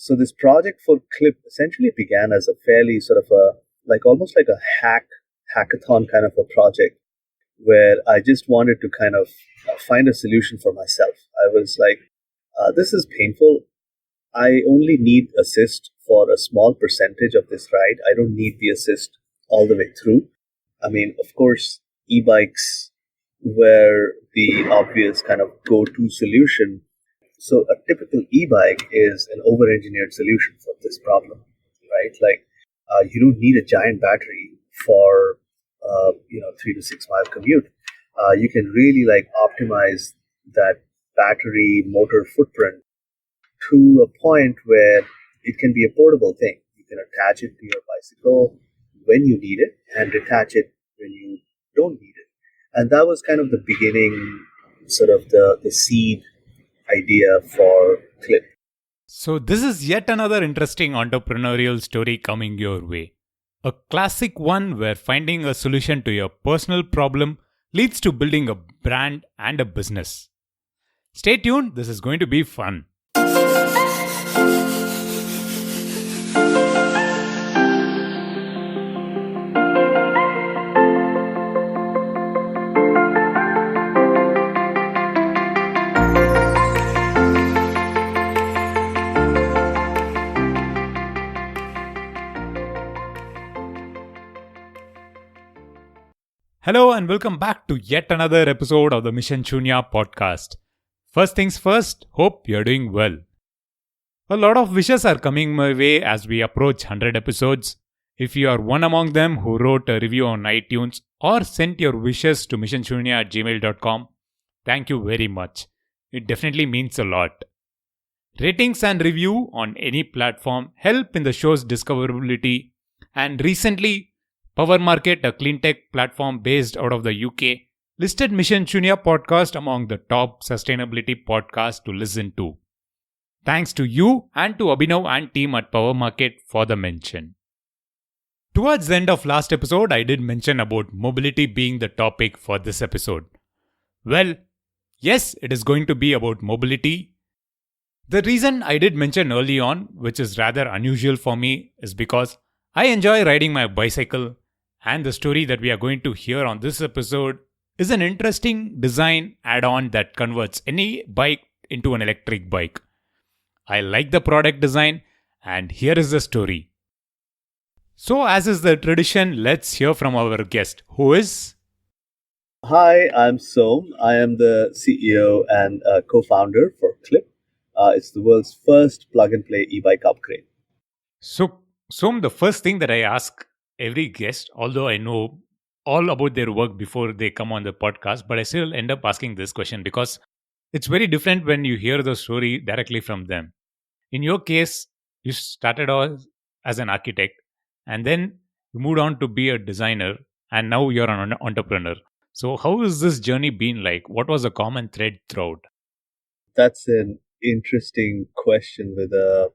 So this project for Clip essentially began as a fairly sort of almost like a hackathon kind of a project where I just wanted to kind of find a solution for myself. I was like, this is painful. I only need assist for a small percentage of this ride. I don't need the assist all the way through. I mean, of course, e-bikes were the obvious kind of go-to solution. So a typical e-bike is an over-engineered solution for this problem, right? Like, you don't need a giant battery for 3 to 6 mile commute. You can really like optimize that battery motor footprint to a point where it can be a portable thing. You can attach it to your bicycle when you need it and detach it when you don't need it. And that was kind of the beginning, sort of the seed idea for Clip. So this is yet another interesting entrepreneurial story coming your way. A classic one where finding a solution to your personal problem leads to building a brand and a business. Stay tuned, this is going to be fun. Hello and welcome back to yet another episode of the Mission Shunya podcast. First things first, hope you're doing well. A lot of wishes are coming my way as we approach 100 episodes. If you are one among them who wrote a review on iTunes or sent your wishes to missionshunya@gmail.com, thank you very much. It definitely means a lot. Ratings and review on any platform help in the show's discoverability, and recently Power Market, a cleantech platform based out of the UK, listed Mission Shunya podcast among the top sustainability podcasts to listen to. Thanks to you and to Abhinav and team at Power Market for the mention. Towards the end of last episode, I did mention about mobility being the topic for this episode. Well, yes, it is going to be about mobility. The reason I did mention early on, which is rather unusual for me, is because I enjoy riding my bicycle. And the story that we are going to hear on this episode is an interesting design add-on that converts any bike into an electric bike. I like the product design, and here is the story. So, as is the tradition, let's hear from our guest, who is... Hi, I'm Som. I am the CEO and co-founder for Clip. It's the world's first plug-and-play e-bike upgrade. So, Som, the first thing that I ask every guest, although I know all about their work before they come on the podcast, but I still end up asking this question because it's very different when you hear the story directly from them. In your case, you started off as an architect and then you moved on to be a designer and now you're an entrepreneur. So how has this journey been like? What was the common thread throughout? That's an interesting question with a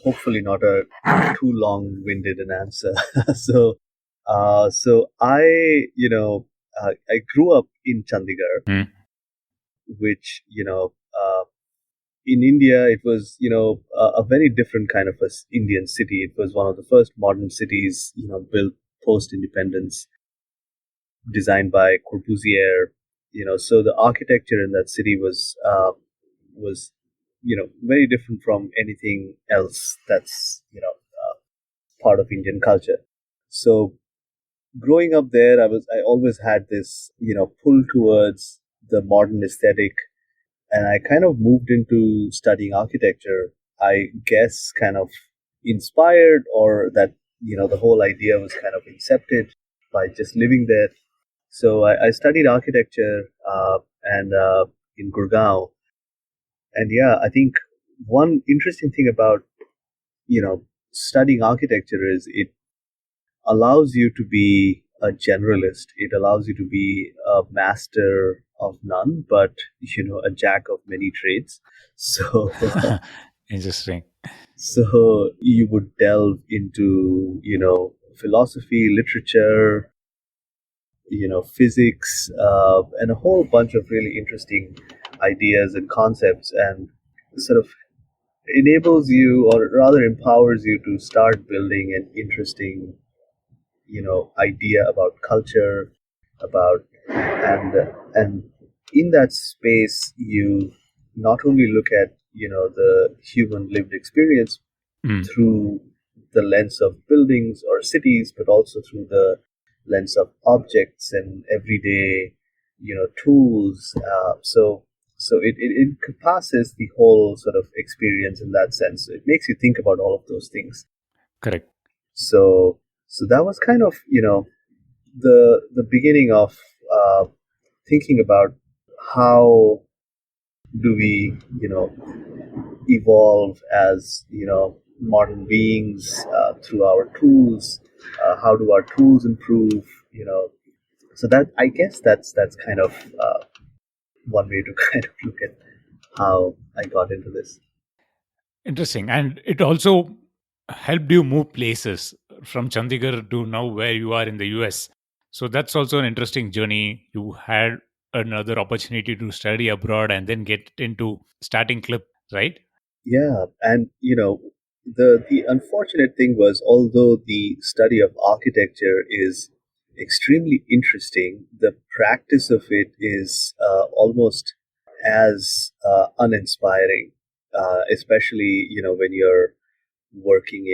hopefully not a too long-winded an answer. So I grew up in Chandigarh, which in India it was a very different kind of a Indian city. It was one of the first modern cities built post-independence, designed by Corbusier. So the architecture in that city was very different from anything else that's part of Indian culture. So growing up there, I always had this pull towards the modern aesthetic, and I kind of moved into studying architecture. I guess kind of inspired, or that the whole idea was kind of incepted by just living there. So I studied architecture and in Gurgaon. And yeah, I think one interesting thing about, studying architecture is it allows you to be a generalist. It allows you to be a master of none, but, a jack of many trades. So Interesting. So you would delve into, philosophy, literature, physics, and a whole bunch of really interesting ideas and concepts, and sort of enables you, or rather empowers you, to start building an interesting, idea about culture, about and and in that space you not only look at the human lived experience Mm. through the lens of buildings or cities, but also through the lens of objects and everyday, tools. So it encompasses the whole sort of experience in that sense. It makes you think about all of those things. Correct. So so that was kind of the beginning of thinking about how do we evolve as modern beings through our tools. How do our tools improve? So that, I guess, that's kind of one way to kind of look at how I got into this. Interesting. And it also helped you move places from Chandigarh to now where you are in the US. So that's also an interesting journey. You had another opportunity to study abroad and then get into starting Clip, right? Yeah, and the unfortunate thing was, although the study of architecture is extremely interesting, the practice of it is almost as uninspiring, especially when you're working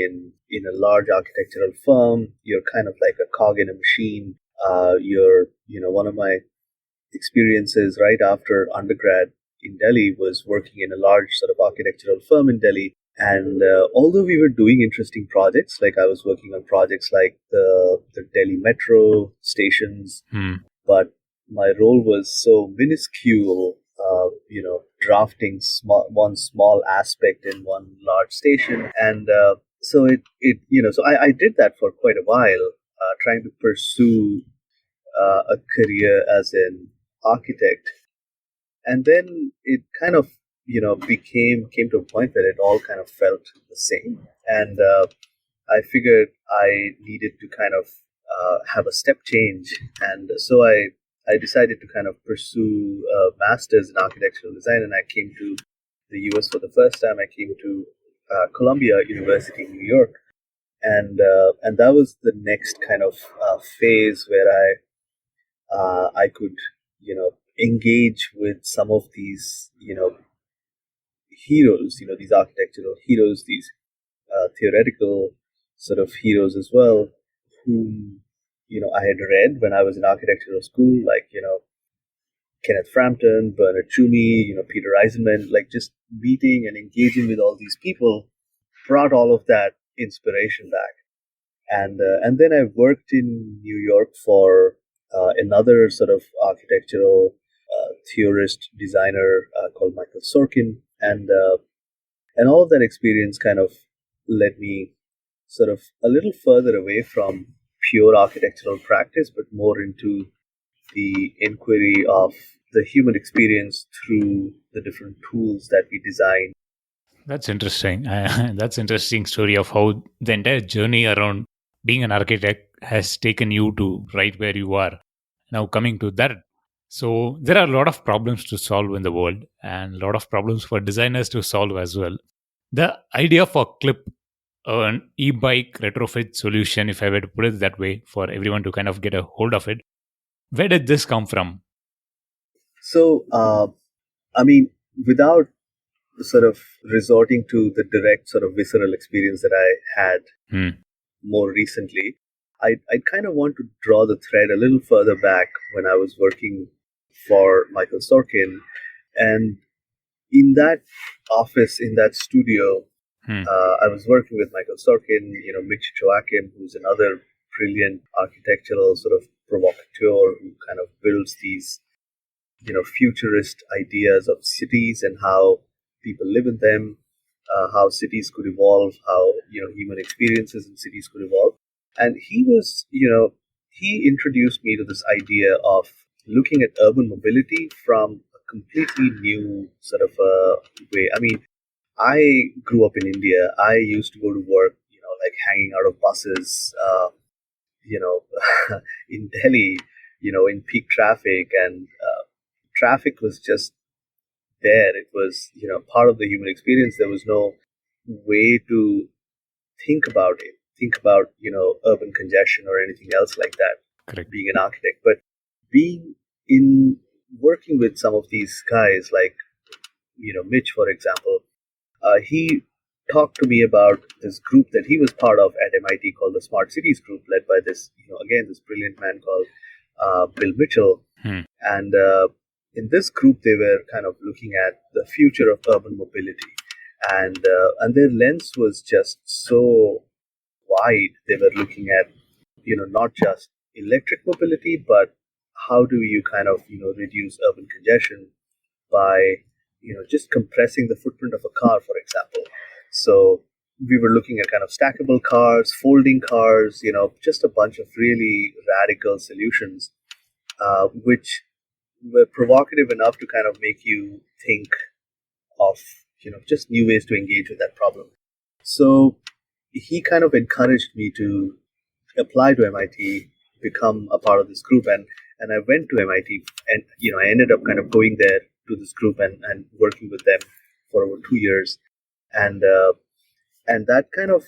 in a large architectural firm. You're kind of like a cog in a machine. You're one of my experiences right after undergrad in Delhi was working in a large sort of architectural firm in Delhi. And although we were doing interesting projects, like I was working on projects like the Delhi metro stations, Hmm. but my role was so minuscule, drafting one small aspect in one large station. And so I did that for quite a while, trying to pursue a career as an architect. And then it kind of came to a point where it all kind of felt the same. And I figured I needed to kind of have a step change. And so I decided to kind of pursue a master's in architectural design, and I came to the US for the first time. I came to Columbia University in New York, and that was the next kind of phase where I could engage with some of these heroes, these architectural heroes, these theoretical sort of heroes as well, whom I had read when I was in architectural school, like Kenneth Frampton, Bernard Tschumi, Peter Eisenman. Like, just meeting and engaging with all these people brought all of that inspiration back. And then I worked in New York for another sort of architectural theorist designer called Michael Sorkin, and all of that experience kind of led me sort of a little further away from pure architectural practice, but more into the inquiry of the human experience through the different tools that we design. That's interesting. That's interesting story of how the entire journey around being an architect has taken you to right where you are. Now coming to that. So there are a lot of problems to solve in the world and a lot of problems for designers to solve as well. The idea for Clip, an e-bike retrofit solution, if I were to put it that way, for everyone to kind of get a hold of it, where did this come from? So, I mean, without sort of resorting to the direct sort of visceral experience that I had Hmm. more recently, I kind of want to draw the thread a little further back when I was working for Michael Sorkin. And in that office, in that studio, Hmm. I was working with Michael Sorkin, Mitch Joachim, who's another brilliant architectural sort of provocateur who kind of builds these, futurist ideas of cities and how people live in them, how cities could evolve, how, human experiences in cities could evolve. And he introduced me to this idea of looking at urban mobility from a completely new sort of way. I mean, I grew up in India. I used to go to work, like hanging out of buses, you know, in Delhi, in peak traffic, and traffic was just there. It was, part of the human experience. There was no way to think about it, think about, urban congestion or anything else like that, Correct. being an architect. But being in working with some of these guys, like, Mitch, for example, he talked to me about this group that he was part of at MIT called the Smart Cities Group, led by this, again, this brilliant man called Bill Mitchell. And in this group, they were kind of looking at the future of urban mobility, and their lens was just so wide. They were looking at, not just electric mobility, but how do you kind of, reduce urban congestion by, just compressing the footprint of a car, for example. So we were looking at kind of stackable cars, folding cars, just a bunch of really radical solutions, which were provocative enough to kind of make you think of, just new ways to engage with that problem. So he kind of encouraged me to apply to MIT, become a part of this group, and I went to MIT, and I ended up kind of going there to this group and working with them for over 2 years, and that kind of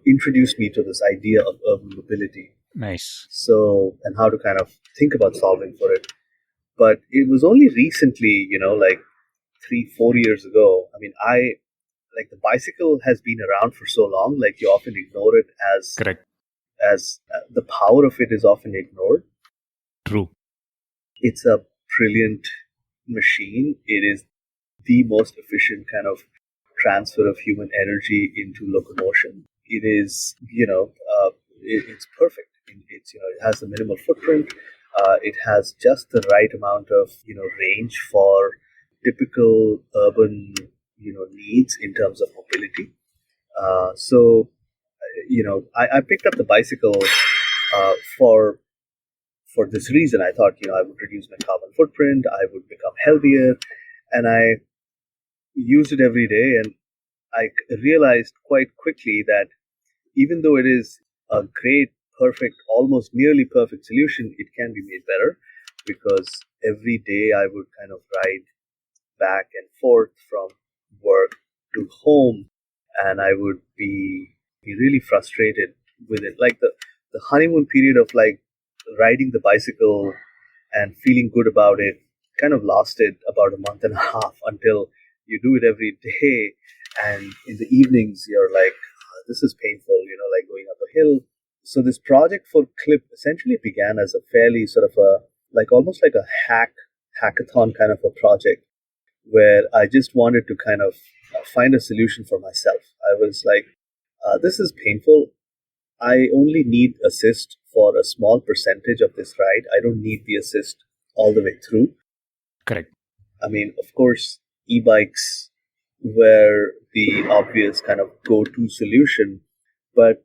introduced me to this idea of urban mobility. Nice. So, and how to kind of think about solving for it. But it was only recently, like 3-4 years ago. I mean, like the bicycle has been around for so long, like you often ignore it Correct. as the power of it is often ignored. True. It's a brilliant machine. It is the most efficient kind of transfer of human energy into locomotion. It is, it's perfect. It's, it has the minimal footprint. It has just the right amount of, range for typical urban, needs in terms of mobility. So, I picked up the bicycle for this reason. I thought, I would reduce my carbon footprint, I would become healthier, and I used it every day. And I realized quite quickly that even though it is a great, perfect, almost nearly perfect solution, it can be made better, because every day I would kind of ride back and forth from work to home, and I would be really frustrated with it. Like the honeymoon period of like riding the bicycle and feeling good about it kind of lasted about a month and a half, until you do it every day, and in the evenings you're like, this is painful, like going up a hill. So this project for Clip essentially began as a fairly sort of almost like a hackathon kind of a project, where I just wanted to kind of find a solution for myself. I was like, this is painful. I only need assist for a small percentage of this ride. I don't need the assist all the way through. Correct. I mean, of course, e-bikes were the obvious kind of go-to solution. But,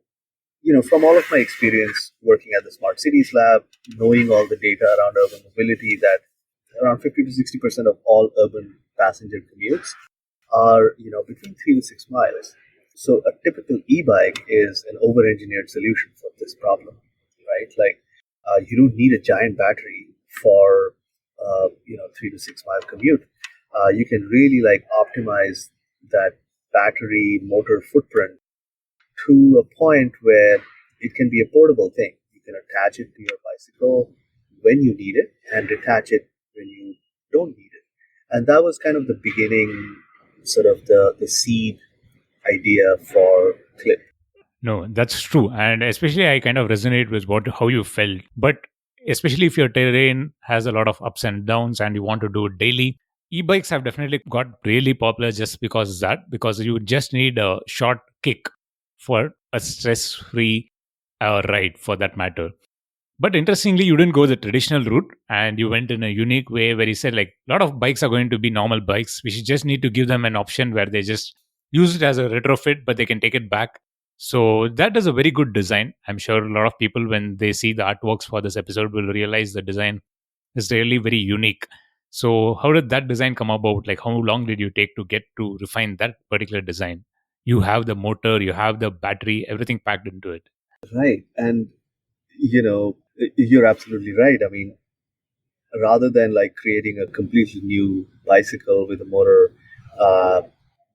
from all of my experience working at the Smart Cities Lab, knowing all the data around urban mobility, that around 50 to 60% of all urban passenger commutes are, between 3 to 6 miles. So a typical e-bike is an over-engineered solution for this problem, right? Like, you don't need a giant battery for, 3 to 6 mile commute. You can really like optimize that battery motor footprint to a point where it can be a portable thing. You can attach it to your bicycle when you need it and detach it when you don't need it. And that was kind of the beginning, sort of the seed idea for Clip. No, that's true. And especially I kind of resonate with how you felt. But especially if your terrain has a lot of ups and downs and you want to do it daily, e-bikes have definitely got really popular just because of that, because you just need a short kick for a stress-free ride, for that matter. But interestingly, you didn't go the traditional route and you went in a unique way where you said, like, a lot of bikes are going to be normal bikes. We should just need to give them an option where they just use it as a retrofit, but they can take it back. So that is a very good design. I'm sure a lot of people, when they see the artworks for this episode, will realize the design is really very unique. So how did that design come about? Like, how long did you take to get to refine that particular design? You have the motor, you have the battery, everything packed into it. Right. And, you're absolutely right. I mean, rather than like creating a completely new bicycle with a motor. Uh,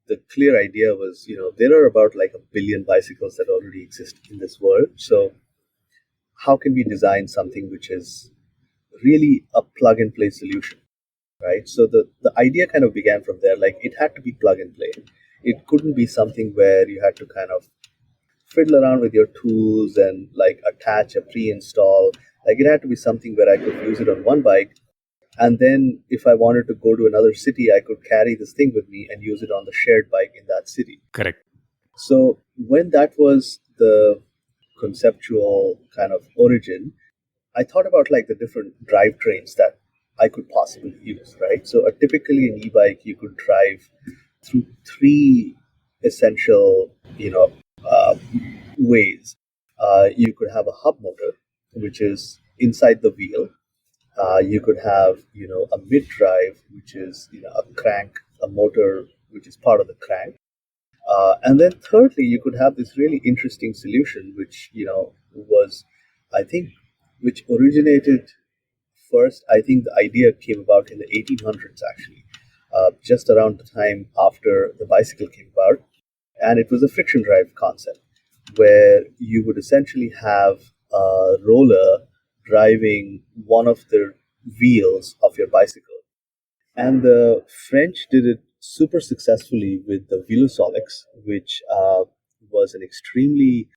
the clear idea was, there are about like a billion bicycles that already exist in this world. So how can we design something which is really a plug and play solution, right? So the idea kind of began from there. Like it had to be plug and play. It couldn't be something where you had to kind of fiddle around with your tools and like attach a pre-install. Like it had to be something where I could use it on one bike, and then if I wanted to go to another city, I could carry this thing with me and use it on the shared bike in that city. Correct. So when that was the conceptual kind of origin, I thought about like the different drivetrains that I could possibly use, right? So typically an e-bike, you could drive through three essential, uh, ways. You could have a hub motor, which is inside the wheel. You could have, a mid drive, which is, a crank, a motor, which is part of the crank. And then thirdly, you could have this really interesting solution, which, was, I think, which originated first. I think the idea came about in the 1800s, actually, just around the time after the bicycle came about. And it was a friction drive concept where you would essentially have a roller driving one of the wheels of your bicycle. And the French did it super successfully with the Velosolics, which was an extremely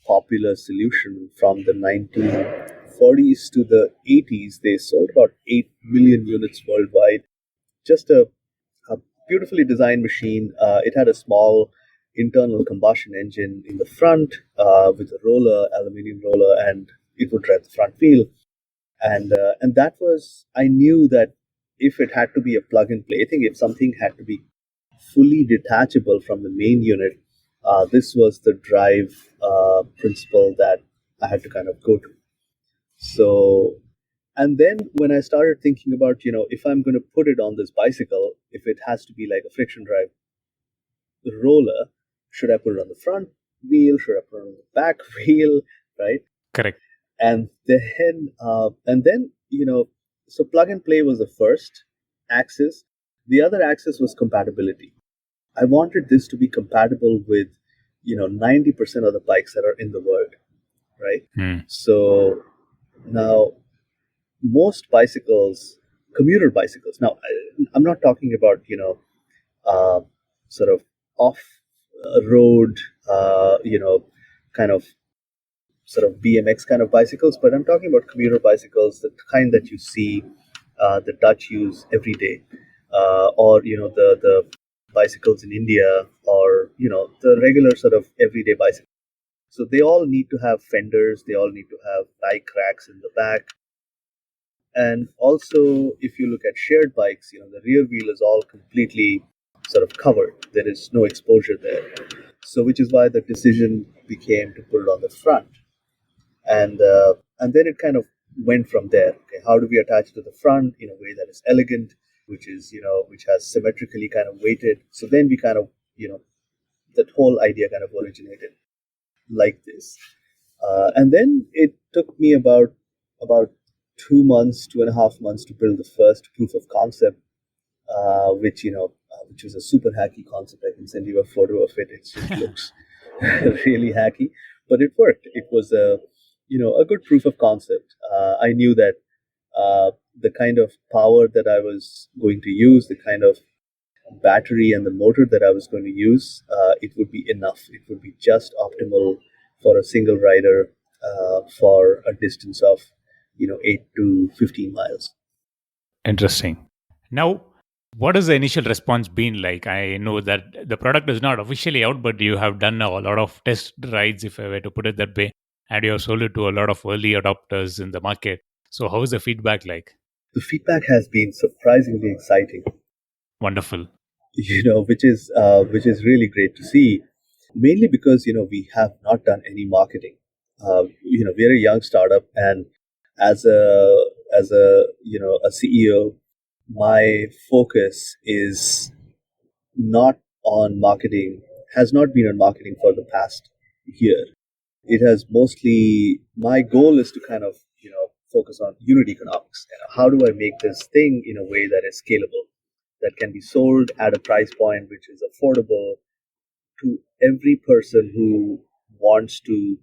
popular solution from the 1940s to the 80s. They sold about 8 million units worldwide. Just a beautifully designed machine. It had a small internal combustion engine in the front with a roller, aluminium roller, and it would drive the front wheel. And that was, I knew that if it had to be a plug and play thing, if something had to be fully detachable from the main unit, this was the drive principle that I had to kind of go to. So, and then when I started thinking about, if I'm going to put it on this bicycle, if it has to be like a friction drive roller, should I put it on the front wheel? Should I put it on the back wheel? Right? Correct. And then so plug and play was the first axis. The other axis was compatibility. I wanted this to be compatible with 90% of the bikes that are in the world, right? So now most bicycles, commuter bicycles. Now I'm not talking about uh, sort of off road, kind of sort of BMX kind of bicycles, but I'm talking about commuter bicycles, the kind that you see the Dutch use every day, or the bicycles in India, or the regular sort of everyday bicycle. So they all need to have fenders. They all need to have bike racks in the back. And also, if you look at shared bikes, the rear wheel is all completely sort of covered. There is no exposure there. So, which is why the decision became to put it on the front. And then it kind of went from there. Okay, how do we attach it to the front in a way that is elegant, which has symmetrically kind of weighted. So then we kind of that whole idea kind of originated like this. And then it took me about 2 months, 2.5 months to build the first proof of concept, which was a super hacky concept. I can send you a photo of it. It looks really hacky, but it worked. It was a good proof of concept. I knew that the kind of power that I was going to use, the kind of battery and the motor that I was going to use, it would be enough. It would be just optimal for a single rider for a distance of 8 to 15 miles. Interesting. Now, what has the initial response been like? I know that the product is not officially out, but you have done a lot of test rides, if I were to put it that way, and you have sold it to a lot of early adopters in the market. So, how is the feedback like? The feedback has been surprisingly exciting. Wonderful. Which is really great to see. Mainly because we have not done any marketing. We're a young startup, and as a CEO, my focus is not on marketing. Has not been on marketing for the past year. It has mostly, my goal is to kind of focus on unit economics. How do I make this thing in a way that is scalable, that can be sold at a price point which is affordable to every person who wants to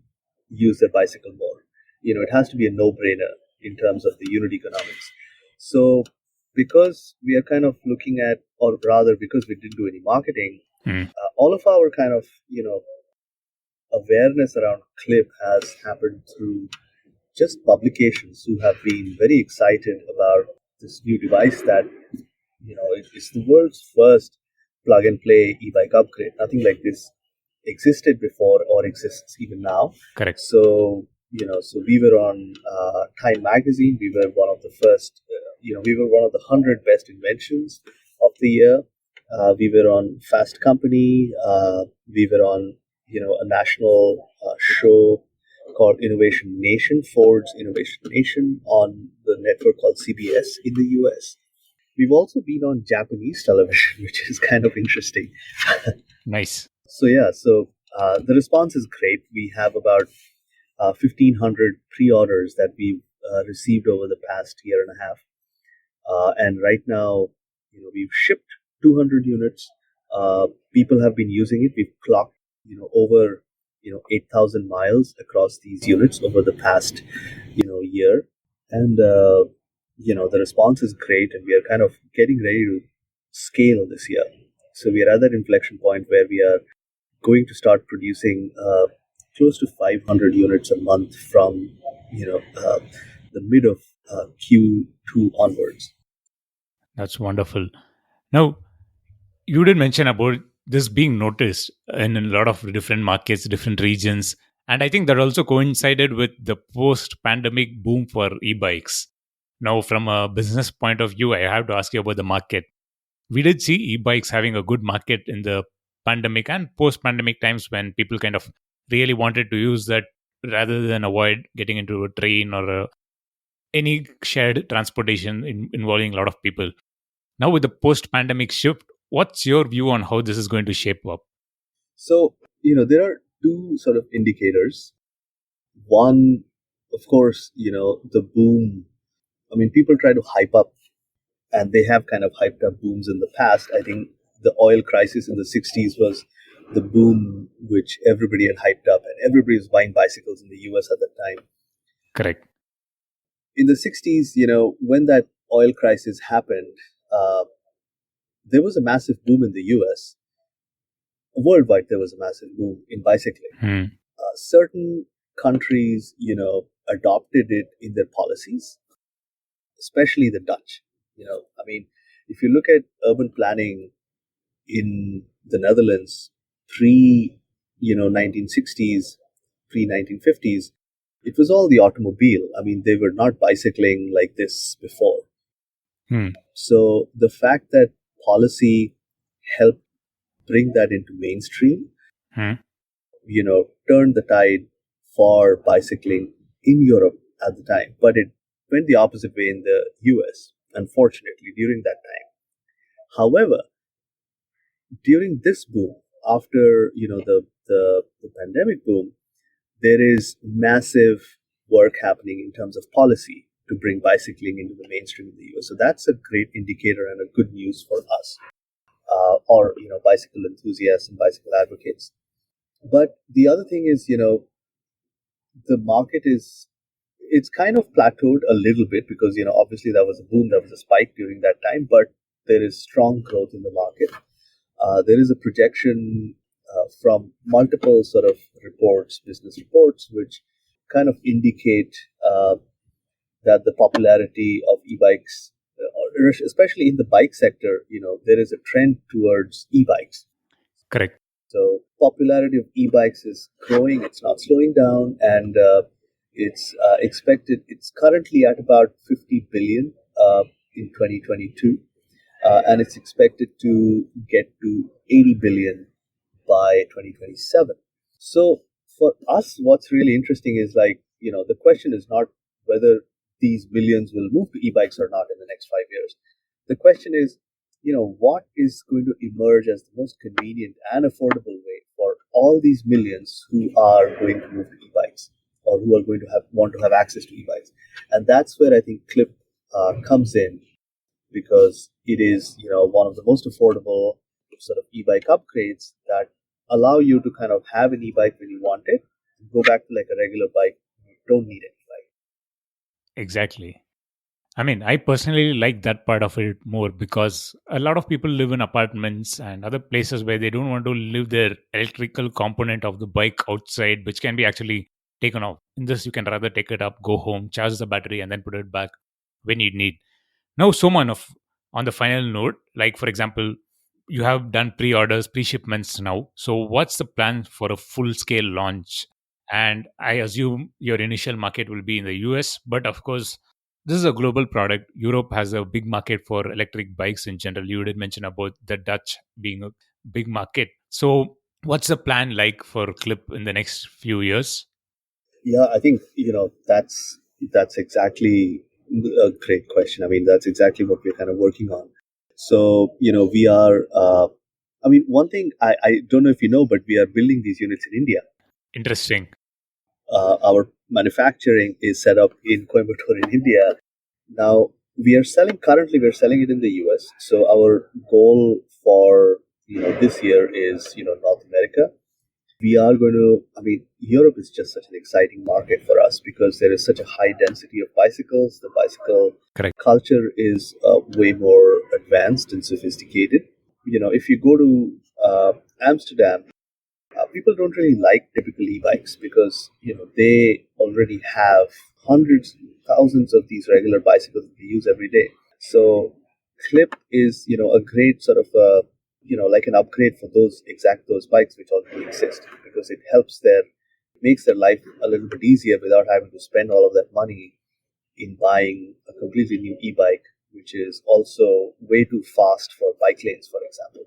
use their bicycle more. It has to be a no-brainer in terms of the unit economics. So because we are kind of looking at, or rather because we didn't do any marketing, all of our kind of, awareness around Clip has happened through just publications who have been very excited about this new device that, it's the world's first plug and play e-bike upgrade. Nothing like this existed before or exists even now. Correct. So, so we were on Time Magazine. We were one of the first, we were one of the 100 best inventions of the year. We were on Fast Company. We were on, a national show called Innovation Nation, Ford's Innovation Nation, on the network called CBS in the US. We've also been on Japanese television, which is kind of interesting. Nice. So the response is great. We have about 1,500 pre-orders that we've received over the past year and a half, and right now, we've shipped 200 units. People have been using it. We've clocked, over 8,000 miles across these units over the past year, and the response is great, and we are kind of getting ready to scale this year. So we are at that inflection point where we are going to start producing close to 500 units a month from the mid of Q2 onwards. That's wonderful. Now, you did mention about this being noticed in a lot of different markets, different regions. And I think that also coincided with the post-pandemic boom for e-bikes. Now, from a business point of view, I have to ask you about the market. We did see e-bikes having a good market in the pandemic and post-pandemic times when people kind of really wanted to use that rather than avoid getting into a train or any shared transportation involving a lot of people. Now, with the post-pandemic shift, what's your view on how this is going to shape up? So, there are two sort of indicators. One, of course, the boom. I mean, people try to hype up, and they have kind of hyped up booms in the past. I think the oil crisis in the 60s was the boom which everybody had hyped up, and everybody was buying bicycles in the US at that time. Correct. In the 60s, when that oil crisis happened, there was a massive boom in the US. Worldwide, there was a massive boom in bicycling. Certain countries, adopted it in their policies, especially the Dutch. I mean, if you look at urban planning in the Netherlands pre, 1960s, pre 1950s, it was all the automobile. I mean, they were not bicycling like this before. So the fact that policy helped bring that into mainstream, turned the tide for bicycling in Europe at the time. But it went the opposite way in the US, unfortunately, during that time. However, during this boom, after the pandemic boom, there is massive work happening in terms of policy to bring bicycling into the mainstream in the US. So that's a great indicator and a good news for us, or bicycle enthusiasts and bicycle advocates. But the other thing is, the market it's kind of plateaued a little bit because obviously there was a boom, there was a spike during that time, but there is strong growth in the market. There is a projection from multiple sort of reports, business reports, which kind of indicate that the popularity of e-bikes, especially in the bike sector, there is a trend towards e-bikes. Correct. So popularity of e-bikes is growing; it's not slowing down, and it's expected. It's currently at about 50 billion in 2022, and it's expected to get to 80 billion by 2027. So for us, what's really interesting is the question is not whether these millions will move to e-bikes or not in the next 5 years. The question is, what is going to emerge as the most convenient and affordable way for all these millions who are going to move to e-bikes? or who are going to want to have access to e-bikes. And that's where I think Clip comes in, because it is, one of the most affordable sort of e-bike upgrades that allow you to kind of have an e-bike when you want it, and go back to like a regular bike. You don't need any bike. Exactly. I mean, I personally like that part of it more because a lot of people live in apartments and other places where they don't want to leave their electrical component of the bike outside, which can be actually taken off. In this, you can rather take it up, go home, charge the battery, and then put it back when you need. Now, Soman, on the final note, like for example, you have done pre-orders, pre-shipments now. So, what's the plan for a full-scale launch? And I assume your initial market will be in the US, but of course, this is a global product. Europe has a big market for electric bikes in general. You did mention about the Dutch being a big market. So, what's the plan like for Clip in the next few years? Yeah, I think that's exactly a great question. I mean, that's exactly what we're kind of working on. So, we are. I mean, one thing I don't know if you know, but we are building these units in India. Interesting. Our manufacturing is set up in Coimbatore in India. Now currently we're selling it in the US. So our goal for this year is North America. We are going to, I mean, Europe is just such an exciting market for us because there is such a high density of bicycles. The bicycle Correct. culture is way more advanced and sophisticated. If you go to Amsterdam, people don't really like typical e-bikes because they already have hundreds, thousands of these regular bicycles that they use every day. So Clip is a great sort of like an upgrade for those bikes which already exist, because it makes their life a little bit easier without having to spend all of that money in buying a completely new e-bike, which is also way too fast for bike lanes, for example.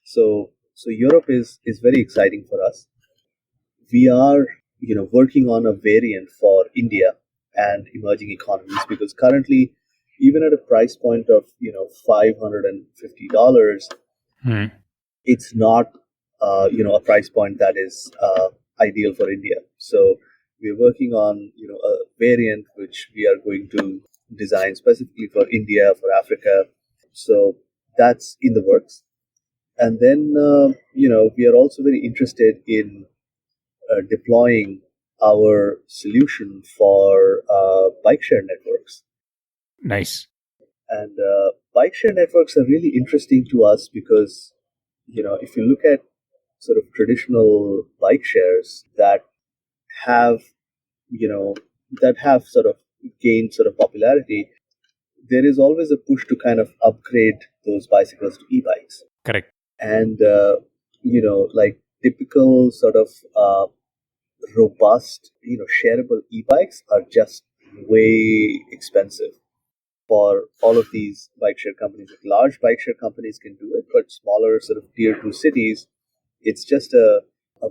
So Europe is very exciting for us. We are working on a variant for India and emerging economies, because currently, even at a price point of $550, it's not a price point that is ideal for India. So we're working on a variant which we are going to design specifically for India, for Africa. So that's in the works. And then, we are also very interested in deploying our solution for bike share networks. Nice. And bike share networks are really interesting to us because, if you look at sort of traditional bike shares that have, sort of gained sort of popularity, there is always a push to kind of upgrade those bicycles to e-bikes. Correct. And like typical sort of robust shareable e-bikes are just way expensive for all of these bike share companies. Like large bike share companies can do it, but smaller sort of tier 2 cities, it's just a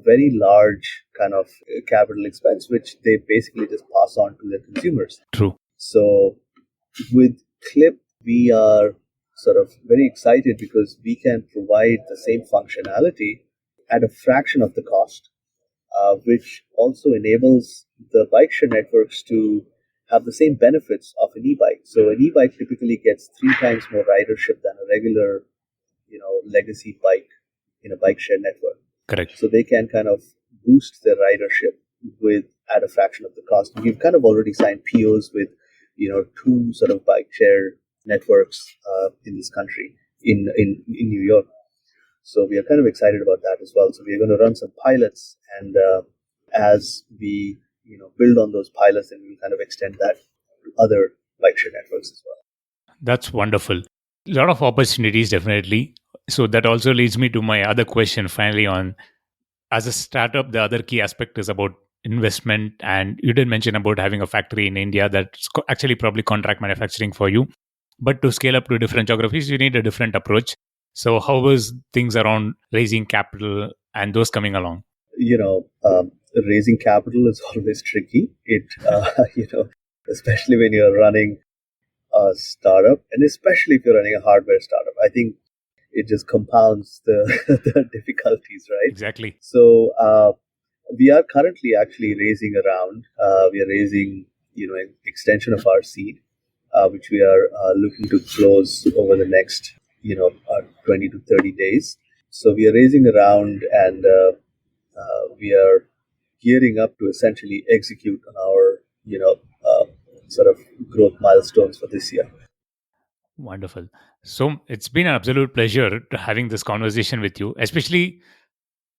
very large kind of capital expense which they basically just pass on to their consumers. True. So with Clip, we are sort of very excited because we can provide the same functionality at a fraction of the cost, which also enables the bike share networks to have the same benefits of an e-bike. So an e-bike typically gets 3 times more ridership than a regular, legacy bike in a bike share network. Correct. So they can kind of boost their ridership at a fraction of the cost. And we've kind of already signed POs with 2 sort of bike share networks in this country, in New York. So we are kind of excited about that as well. So we are going to run some pilots, and as we build on those pilots, and we'll kind of extend that to other bike share networks as well. That's wonderful. A lot of opportunities, definitely. So that also leads me to my other question finally on, as a startup, the other key aspect is about investment. And you did mention about having a factory in India that's actually probably contract manufacturing for you. But to scale up to different geographies, you need a different approach. So how was things around raising capital and those coming along? Raising capital is always tricky. Especially when you're running a startup, and especially if you're running a hardware startup, I think it just compounds the difficulties, right? Exactly. So we are currently actually raising around. We are raising, an extension of our seed, which we are looking to close over the next, 20 to 30 days. So we are raising around, and we are gearing up to essentially execute on our, sort of growth milestones for this year. Wonderful. So it's been an absolute pleasure having this conversation with you, especially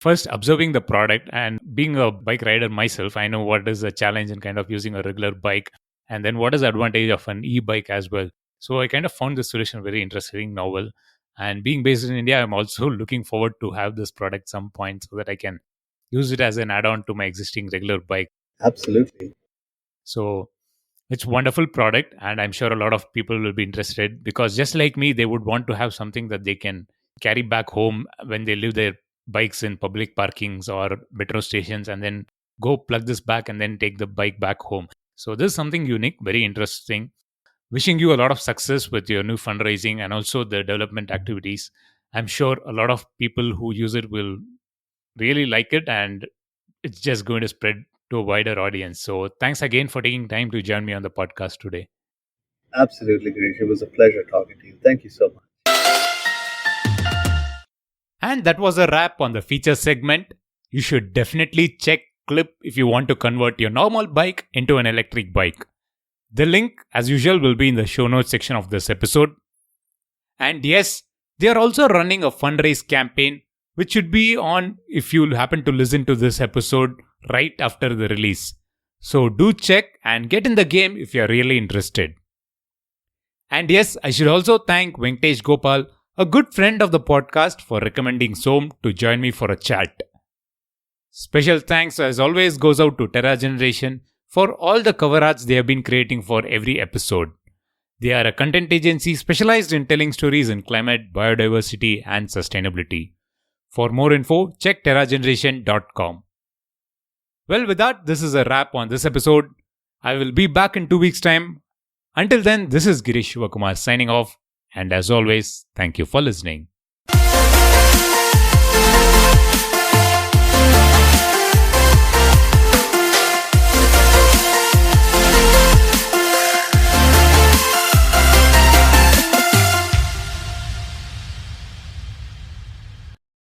first observing the product and being a bike rider myself. I know what is the challenge in kind of using a regular bike, and then what is the advantage of an e-bike as well. So I kind of found this solution very interesting, novel. And being based in India, I'm also looking forward to have this product some point so that I can use it as an add-on to my existing regular bike. Absolutely. So it's wonderful product, and I'm sure a lot of people will be interested because just like me, they would want to have something that they can carry back home when they leave their bikes in public parkings or metro stations, and then go plug this back and then take the bike back home. So this is something unique, very interesting. Wishing you a lot of success with your new fundraising and also the development activities. I'm sure a lot of people who use it will really like it, and it's just going to spread to a wider audience. So thanks again for taking time to join me on the podcast today. Absolutely, Girish. It was a pleasure talking to you. Thank you so much. And that was a wrap on the feature segment. You should definitely check Clip if you want to convert your normal bike into an electric bike. The link, as usual, will be in the show notes section of this episode. And yes, they are also running a fundraise campaign, which should be on if you happen to listen to this episode right after the release. So do check and get in the game if you are really interested. And yes, I should also thank Venkatesh Gopal, a good friend of the podcast, for recommending Som to join me for a chat. Special thanks as always goes out to Terra Generation for all the cover arts they have been creating for every episode. They are a content agency specialized in telling stories in climate, biodiversity and sustainability. For more info, check terrageneration.com. Well, with that, this is a wrap on this episode. I will be back in 2 weeks' time. Until then, this is Girish Shivakumar signing off. And as always, thank you for listening.